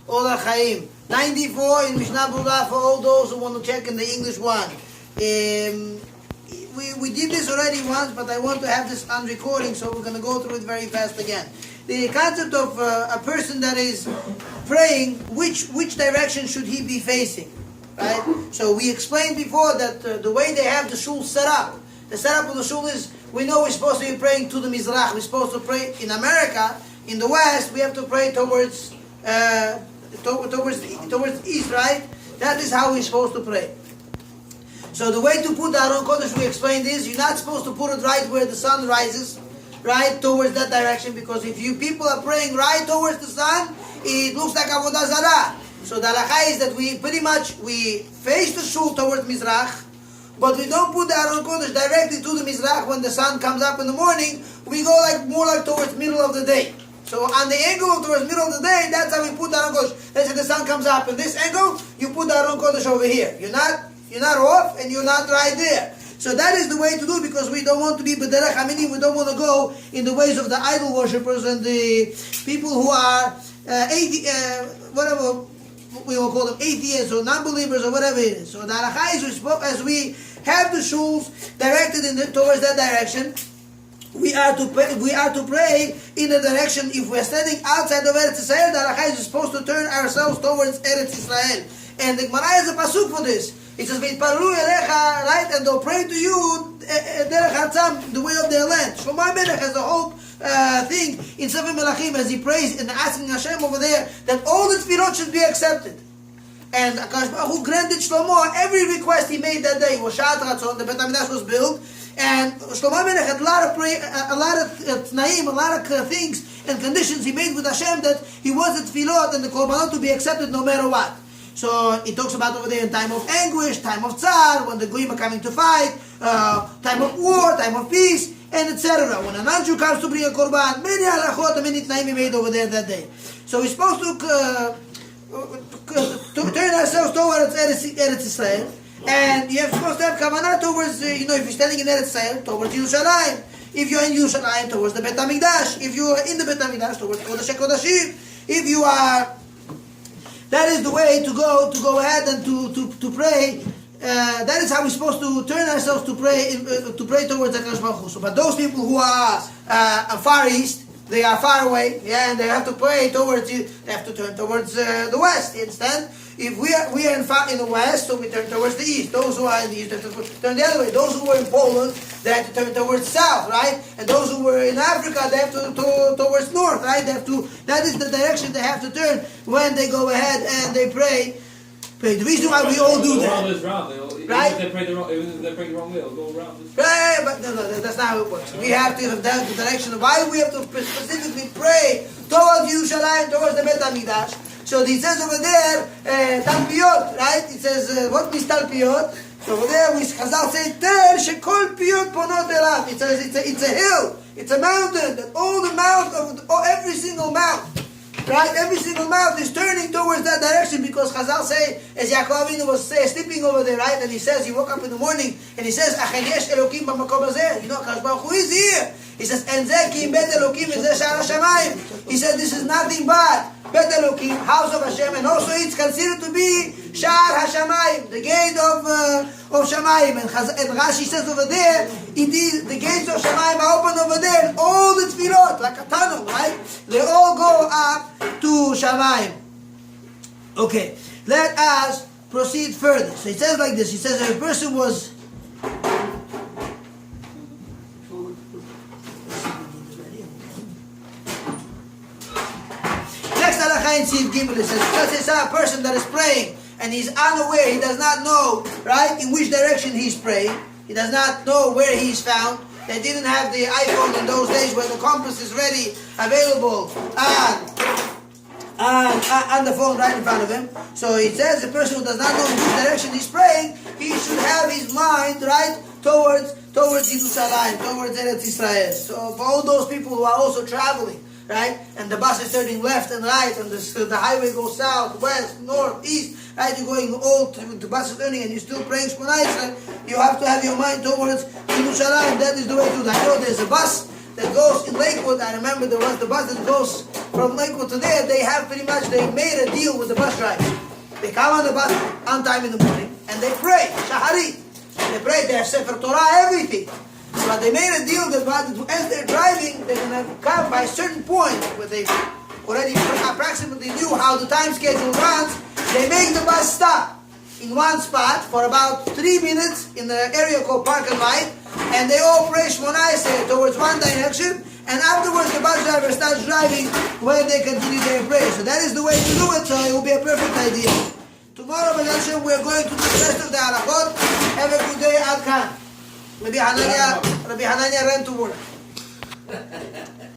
Ola Chaim. 94 in Mishnah Berurah for all those who want to check in the English one. We did this already once, but I want to have this on recording, so we're going to go through it very fast again. The concept of a person that is praying, which direction should he be facing, right? So we explained before that the way they have the shul set up, the setup of the shul is, we know we're supposed to be praying to the Mizrach. We're supposed to pray in America, in the West, we have to pray towards east, right? That is how we're supposed to pray. So the way to put the Aron Kodesh, we explained, is you're not supposed to put it right where the sun rises, right towards that direction, because if you people are praying right towards the sun, it looks like Avodah Zarah. So the halacha is that we face the shul towards Mizrach, but we don't put the Aron Kodesh directly to the Mizrach when the sun comes up in the morning. We go more like towards middle of the day. So on the angle of towards middle of the day, that's how we put the Aron Kodesh. Let's say the sun comes up in this angle, you put the Aron Kodesh over here. You're not off and you're not right there. So that is the way to do it, because we don't want to be b'derech haminim. We don't want to go in the ways of the idol worshippers and the people who are whatever we will call them, atheists or non-believers or whatever it is. So the halacha is, as we have the shuls directed towards that direction, we are to pray in the direction. If we're standing outside of Eretz Israel, the halacha is supposed to turn ourselves towards Eretz Israel. And the Gemara has a pasuk for this. It says, "V'itparu elecha," right, and they'll pray to you derech hatzam, the way of their land. Shlomo Melech has the whole thing in Sefer Melachim as he prays and asking Hashem over there that all the tefillot should be accepted. And HaKadosh Baruch Hu granted Shlomo every request he made that day. Was Sha'at Ratzon, the Beit HaMikdash was built, and Shlomo Melech had a lot of tnaim, a lot of things and conditions he made with Hashem that he wanted tefillot and the korbanot to be accepted no matter what. So it talks about over there in time of anguish, time of tzar, when the goyim are coming to fight, time of war, time of peace, and etc. When a non-Jew comes to bring a korban, many halachot and many tnaim he made over there that day. So we're supposed to turn ourselves towards Eretz Israel, and you're supposed to have kavanah towards, if you're standing in Eretz Israel, towards Yerushalayim. If you're in Yerushalayim, towards the Beit HaMikdash. If you are in the Beit HaMikdash, towards Kodesh HaKodashim. If you are... That is the way to go ahead and to pray. That is how we're supposed to turn ourselves to pray towards HaKadosh Baruch Hu. So, but those people who are far east, they are far away, and they have to pray towards you. They have to turn towards the west. You understand? If we are in the west, so we turn towards the east. Those who are in the east have to turn the other way. Those who were in Poland, they have to turn towards south, right? And those who were in Africa, they have to towards north, right? They have to. That is the direction they have to turn when they go ahead and they pray. The reason why we all do that, right? Even if they pray the wrong way, they'll go around. Right, but no, that's not how it works. We have to have that direction. Why we have to specifically pray towards Yerushalayim, towards the Beit HaMikdash? So it says over there, talpiyot, right? It says, what means talpiyot? So over there, Chazal say, Ter shekol piyot ponot elav. It says it's a hill, it's a mountain, that all the mouth of every single mouth, right? Every single mouth is turning towards that direction, because Chazal say, as Yaakov Avinu was sleeping over there, right? And he says, he woke up in the morning, and he says, Achen yesh Elokim b'makom hazeh. HaKadosh Baruch Hu is here. He says, En zeh ki bet Elokim v'zeh sha'ar hashamayim. He said, this is nothing but Bet Elokim, house of Hashem, and also it's considered to be Sha'ar HaShamayim, the gate of Shamayim. And Rashi says over there, it is the gates of Shamayim are open over there, and all the tefillot, like a tunnel, right? They all go up to Shamayim. Okay, let us proceed further. So it says like this. It says if a person was... It says a person that is praying and he's unaware, he does not know, right, in which direction he's praying. He does not know where he's found. They didn't have the iPhone in those days where the compass is ready, available on the phone right in front of him. So it says the person who does not know in which direction he's praying, he should have his mind right towards Yerushalayim, towards Eretz Israel. So for all those people who are also traveling, right? And the bus is turning left and right, and the highway goes south, west, north, east, right? You're going the bus is turning, and you're still praying Shmoneh Esrei. You have to have your mind towards Yerushalayim. That is the way to do that. I know there's a bus that goes in Lakewood. I remember there was the bus that goes from Lakewood to there. They made a deal with the bus driver. They come on the bus on time in the morning and they pray, Shaharit. They pray, they have Sefer Torah, everything. But they made a deal that as they're driving, they're going to come by a certain point where they already approximately knew how the time schedule runs. They make the bus stop in one spot for about 3 minutes in the area called Park and Ride, and they all pray Shmoneh Esrei towards one direction, and afterwards the bus driver starts driving where they continue their prayer. So that is the way to do it, so it will be a perfect idea. Tomorrow, B'ezrat Hashem, we are going to do the rest of the halachot. Have a good day, Ad Khan. Rabbi Hanania ran to work.